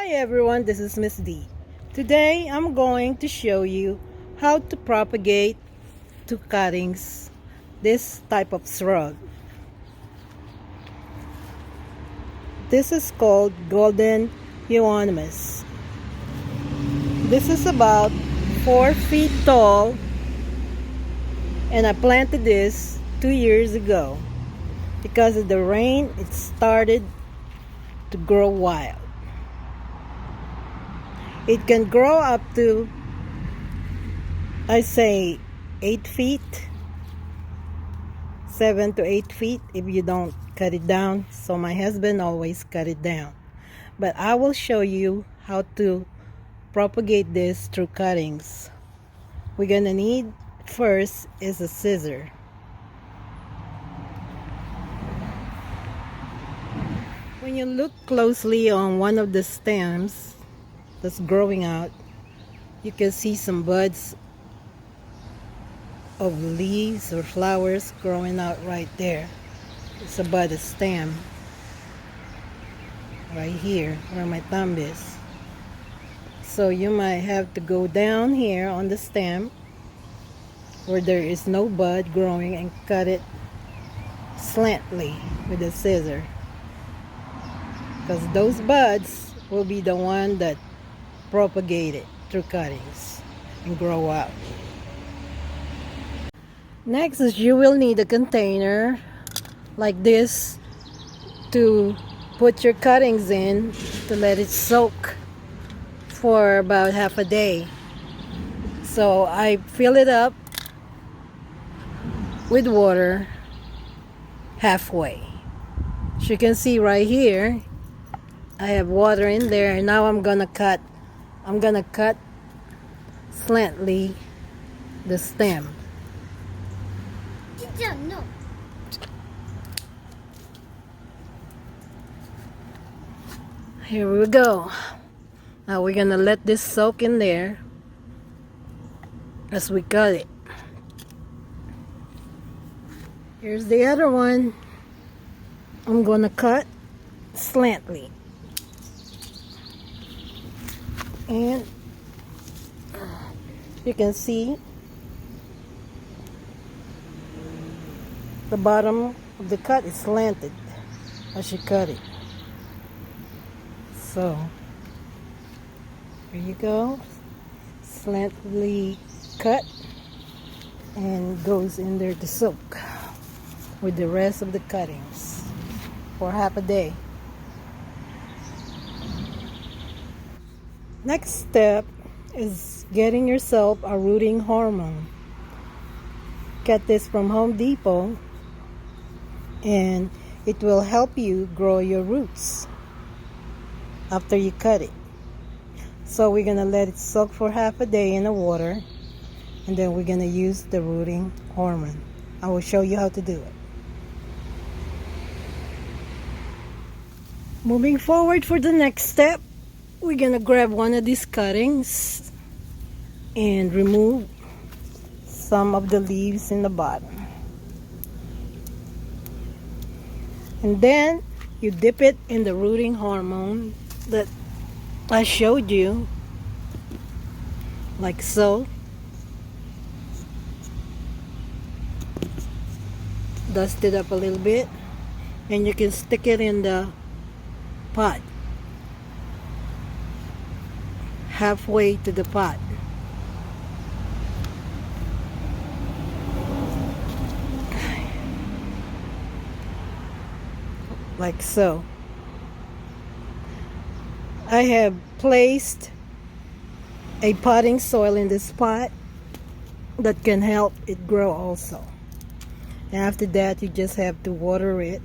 Hi everyone, this is Miss D. Today I'm going to show you how to propagate to cuttings this type of shrub. This is called Golden Euonymus. This is about 4 feet tall and I planted this 2 years ago. Because of the rain, it started to grow wild. It can grow up to, I say, 8 feet, 7 to 8 feet if you don't cut it down. So my husband always cut it down. But I will show you how to propagate this through cuttings. We're gonna need first is a scissor. When you look closely on one of the stems that's growing out, you can see some buds of leaves or flowers growing out right there. It's about a stem right here where my thumb is. So you might have to go down here on the stem where there is no bud growing and cut it slantly with a scissor, because those buds will be the one that propagate it through cuttings and grow up. Next is you will need a container like this to put your cuttings in to let it soak for about half a day. So I fill it up with water halfway. As you can see right here, I have water in there, and now I'm gonna cut slantly the stem. No. Here we go. Now we're gonna let this soak in there as we cut it. Here's the other one. I'm gonna cut slantly. And you can see the bottom of the cut is slanted as you cut it. So here you go, slantly cut, and goes in there to soak with the rest of the cuttings for half a day. Next step is getting yourself a rooting hormone. Get this from Home Depot and it will help you grow your roots after you cut it. So we're gonna let it soak for half a day in the water, and then we're gonna use the rooting hormone. I will show you how to do it. Moving forward for the next step, we're gonna grab one of these cuttings and remove some of the leaves in the bottom. And then you dip it in the rooting hormone that I showed you, like so. Dust it up a little bit, and you can stick it in the pot, halfway to the pot. Like so. I have placed a potting soil in this pot that can help it grow also. And after that, you just have to water it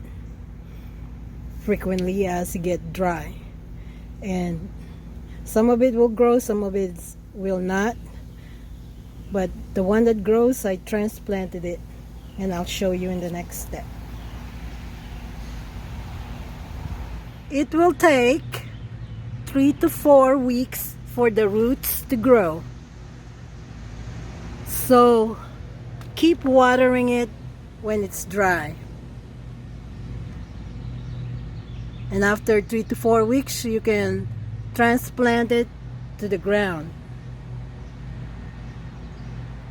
frequently as it gets dry. And some of it will grow, some of it will not. But the one that grows, I transplanted it, and I'll show you in the next step. It will take 3 to 4 weeks for the roots to grow. So keep watering it when it's dry. And after 3 to 4 weeks, you can transplant it to the ground.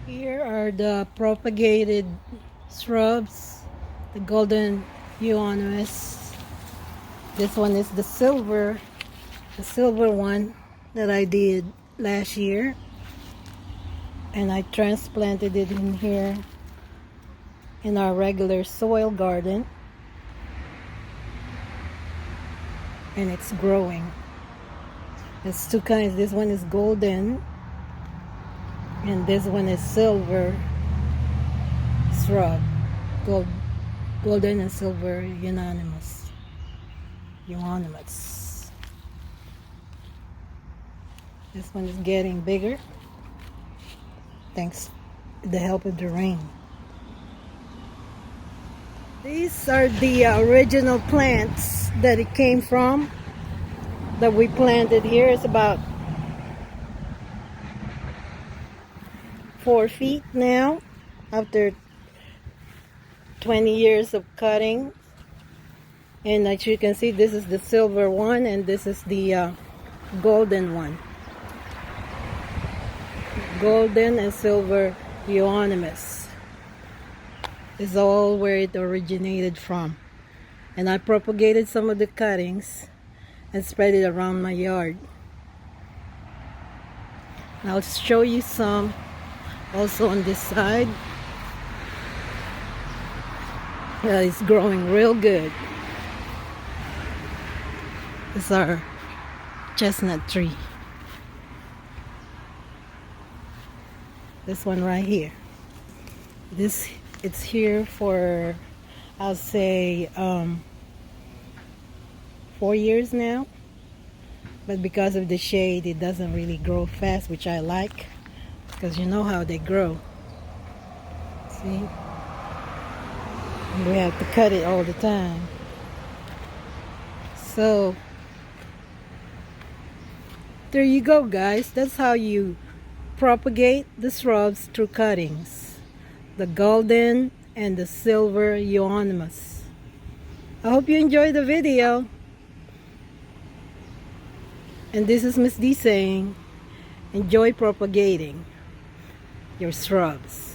Here are the propagated shrubs, the Golden Euonymus. This one is the silver one that I did last year, and I transplanted it in here in our regular soil garden, and it's growing. There's two kinds. This one is golden and this one is silver shrub. Golden and silver euonymus. This one is getting bigger thanks to the help of the rain. These are the original plants that it came from, that we planted here. It's about 4 feet now after 20 years of cutting. And as you can see, this is the silver one and this is the golden one. Golden and silver euonymus is all where it originated from. And I propagated some of the cuttings and spread it around my yard. I'll show you some also on this side. It's growing real good. This is our chestnut tree. This one right here. It's here for, I'll say, 4 years now. But because of the shade, it doesn't really grow fast, which I like, because you know how they grow. See? And we have to cut it all the time. So there you go, guys. That's how you propagate the shrubs through cuttings. The golden and the silver euonymus. I hope you enjoyed the video. And this is Miss D saying, enjoy propagating your shrubs.